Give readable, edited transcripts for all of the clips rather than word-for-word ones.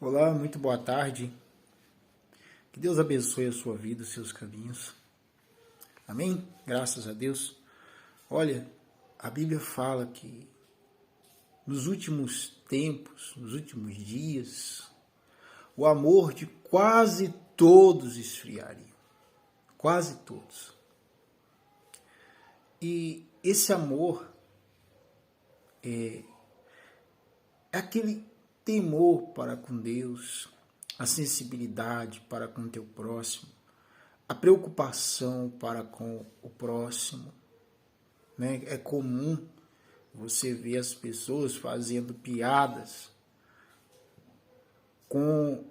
Olá, muito boa tarde. Que Deus abençoe a sua vida, os seus caminhos. Amém? Graças a Deus. Olha, a Bíblia fala que nos últimos tempos, nos últimos dias, o amor de quase todos esfriaria. Quase todos. E esse amor é aquele temor para com Deus, a sensibilidade para com o teu próximo, a preocupação para com o próximo. Né? É comum você ver as pessoas fazendo piadas com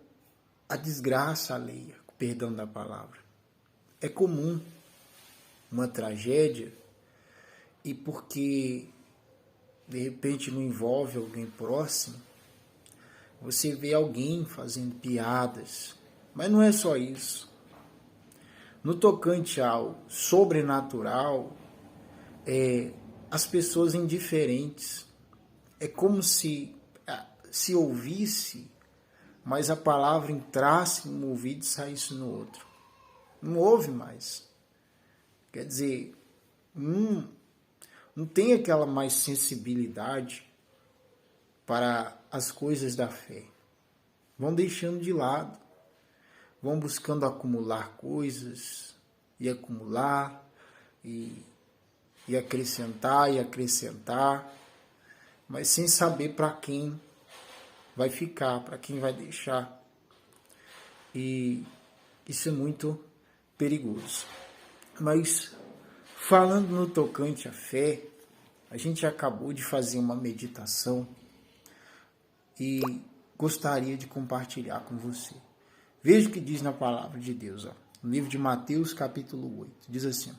a desgraça alheia, com perdão da palavra. É comum uma tragédia e porque de repente não envolve alguém próximo, você vê alguém fazendo piadas, mas não é só isso. No tocante ao sobrenatural, as pessoas indiferentes. É como se ouvisse, mas a palavra entrasse num ouvido e saísse no outro. Não ouve mais. Quer dizer, não tem aquela mais sensibilidade para as coisas da fé. Vão deixando de lado, vão buscando acumular coisas, e acumular, e acrescentar, mas sem saber para quem vai ficar, para quem vai deixar. E isso é muito perigoso. Mas, falando no tocante à fé, a gente acabou de fazer uma meditação e gostaria de compartilhar com você. Veja o que diz na palavra de Deus, no livro de Mateus, capítulo 8. Diz assim: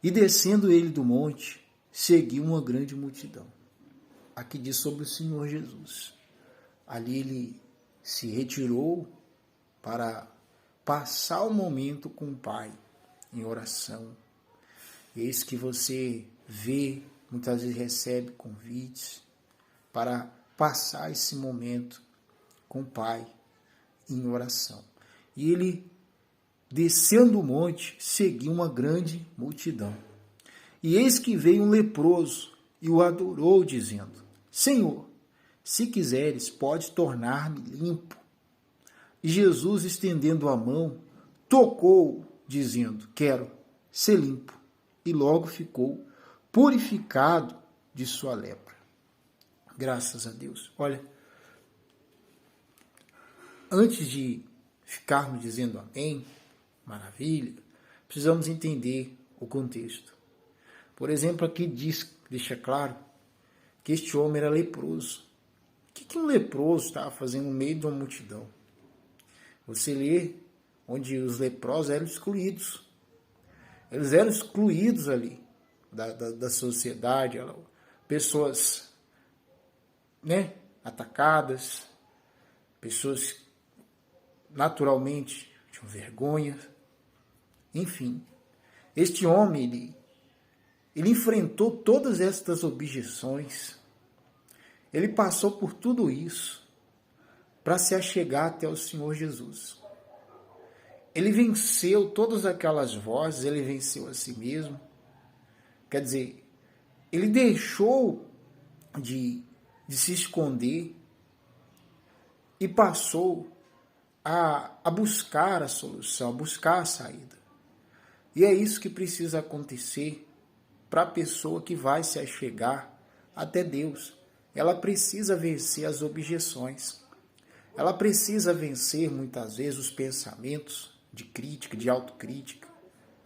E descendo ele do monte, seguiu uma grande multidão. Aqui diz sobre o Senhor Jesus. Ali ele se retirou para passar o momento com o Pai, em oração. Eis que você vê, muitas vezes recebe convites para passar esse momento com o Pai em oração. E ele, descendo o monte, seguiu uma grande multidão. E eis que veio um leproso e o adorou, dizendo: Senhor, se quiseres, pode tornar-me limpo. E Jesus, estendendo a mão, tocou-o, dizendo: Quero ser limpo. E logo ficou purificado de sua lepra. Graças a Deus. Olha, antes de ficarmos dizendo amém, maravilha, precisamos entender o contexto. Por exemplo, aqui deixa claro que este homem era leproso. O que um leproso estava fazendo no meio de uma multidão? Você lê onde os leprosos eram excluídos. Eles eram excluídos ali da sociedade, pessoas atacadas, pessoas naturalmente tinham vergonha. Enfim, este homem, ele enfrentou todas estas objeções, ele passou por tudo isso para se achegar até o Senhor Jesus. Ele venceu todas aquelas vozes, ele venceu a si mesmo. Quer dizer, ele deixou de se esconder e passou a buscar a solução, a buscar a saída. E é isso que precisa acontecer para a pessoa que vai se achegar até Deus. Ela precisa vencer as objeções. Ela precisa vencer, muitas vezes, os pensamentos de crítica, de autocrítica,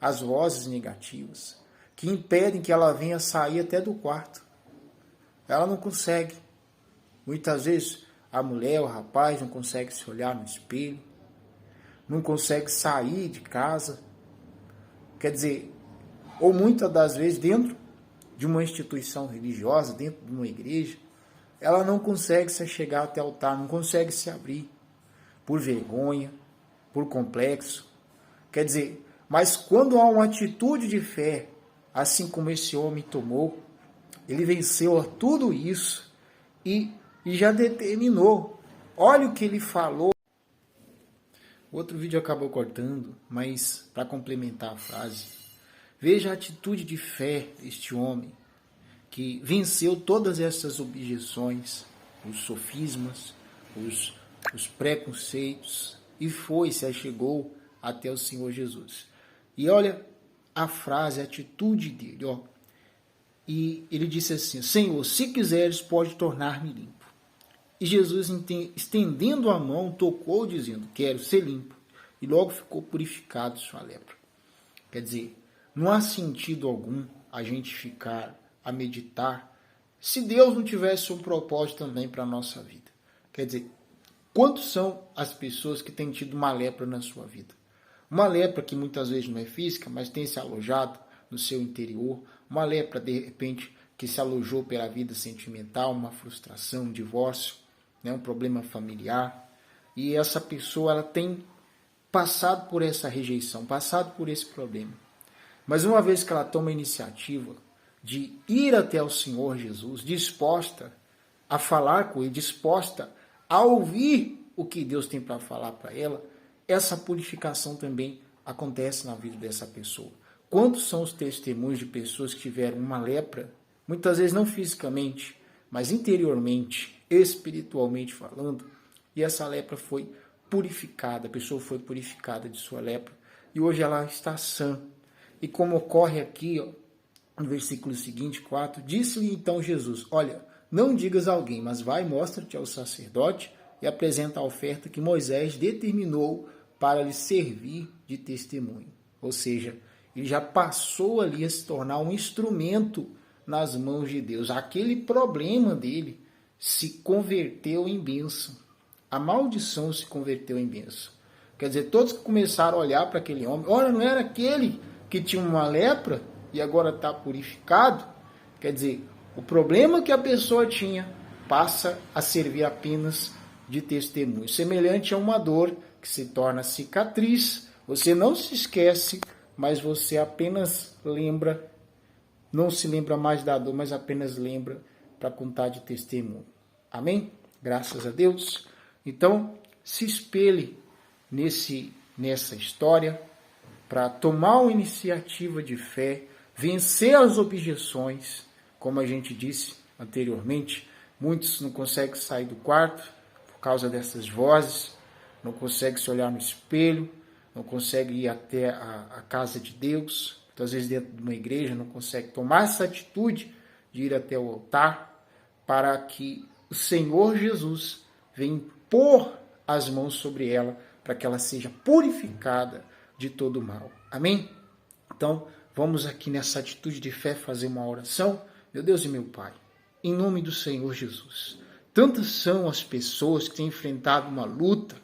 as vozes negativas, que impedem que ela venha sair até do quarto. Ela não consegue. Muitas vezes a mulher, o rapaz não consegue se olhar no espelho, não consegue sair de casa. Quer dizer, ou muitas das vezes dentro de uma instituição religiosa, dentro de uma igreja, ela não consegue se chegar até o altar, não consegue se abrir por vergonha, por complexo. Quer dizer, mas quando há uma atitude de fé, assim como esse homem tomou, ele venceu tudo isso e já determinou Olha o que ele falou. O outro vídeo acabou cortando, mas para complementar a frase, veja a atitude de fé deste homem, que venceu todas essas objeções, os sofismas, os preconceitos, e se achegou até o Senhor Jesus. E olha a frase, a atitude dele, ó. E ele disse assim: Senhor, se quiseres, pode tornar-me limpo. E Jesus, estendendo a mão, tocou, dizendo: quero ser limpo. E logo ficou purificado de sua lepra. Quer dizer, não há sentido algum a gente ficar a meditar se Deus não tivesse um propósito também para a nossa vida. Quer dizer, quantos são as pessoas que têm tido uma lepra na sua vida? Uma lepra que muitas vezes não é física, mas tem se alojado no seu interior. Uma lepra, de repente, que se alojou pela vida sentimental, uma frustração, um divórcio, né, um problema familiar. E essa pessoa ela tem passado por essa rejeição, passado por esse problema. Mas uma vez que ela toma a iniciativa de ir até o Senhor Jesus, disposta a falar com Ele, disposta a ouvir o que Deus tem para falar para ela, essa purificação também acontece na vida dessa pessoa. Quantos são os testemunhos de pessoas que tiveram uma lepra, muitas vezes não fisicamente, mas interiormente, espiritualmente falando, e essa lepra foi purificada, a pessoa foi purificada de sua lepra, e hoje ela está sã. E como ocorre aqui, ó, no versículo seguinte, 4, disse-lhe então Jesus: olha, não digas a alguém, mas vai, mostra-te ao sacerdote e apresenta a oferta que Moisés determinou para lhe servir de testemunho. Ou seja, ele já passou ali a se tornar um instrumento nas mãos de Deus. Aquele problema dele se converteu em bênção. A maldição se converteu em bênção. Quer dizer, todos que começaram a olhar para aquele homem, olha, não era aquele que tinha uma lepra e agora está purificado? Quer dizer, o problema que a pessoa tinha passa a servir apenas de testemunho. Semelhante a uma dor que se torna cicatriz, você não se esquece, mas você apenas lembra, não se lembra mais da dor, mas apenas lembra para contar de testemunho. Amém? Graças a Deus. Então, se espelhe nessa história para tomar uma iniciativa de fé, vencer as objeções, como a gente disse anteriormente. Muitos não conseguem sair do quarto por causa dessas vozes, não conseguem se olhar no espelho, não conseguem ir até a casa de Deus, muitas vezes dentro de uma igreja, não conseguem tomar essa atitude de ir até o altar para que o Senhor Jesus venha pôr as mãos sobre ela para que ela seja purificada de todo o mal. Amém? Então, vamos aqui nessa atitude de fé fazer uma oração. Meu Deus e meu Pai, em nome do Senhor Jesus, tantas são as pessoas que têm enfrentado uma luta,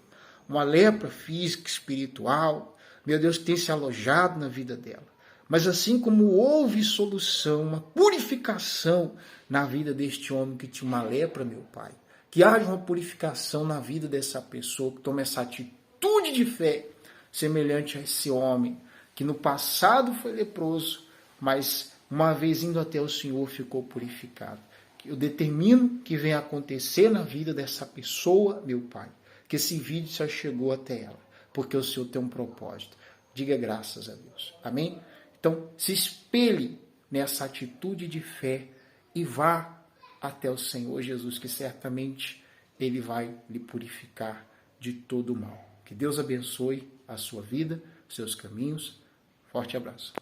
uma lepra física, espiritual, meu Deus, que tem se alojado na vida dela. Mas assim como houve solução, uma purificação na vida deste homem que tinha uma lepra, meu Pai, que haja uma purificação na vida dessa pessoa que toma essa atitude de fé, semelhante a esse homem, que no passado foi leproso, mas uma vez indo até o Senhor ficou purificado. Eu determino que venha acontecer na vida dessa pessoa, meu Pai, que esse vídeo só chegou até ela, porque o Senhor tem um propósito. Diga graças a Deus. Amém? Então, se espelhe nessa atitude de fé e vá até o Senhor Jesus, que certamente Ele vai lhe purificar de todo o mal. Que Deus abençoe a sua vida, seus caminhos. Forte abraço.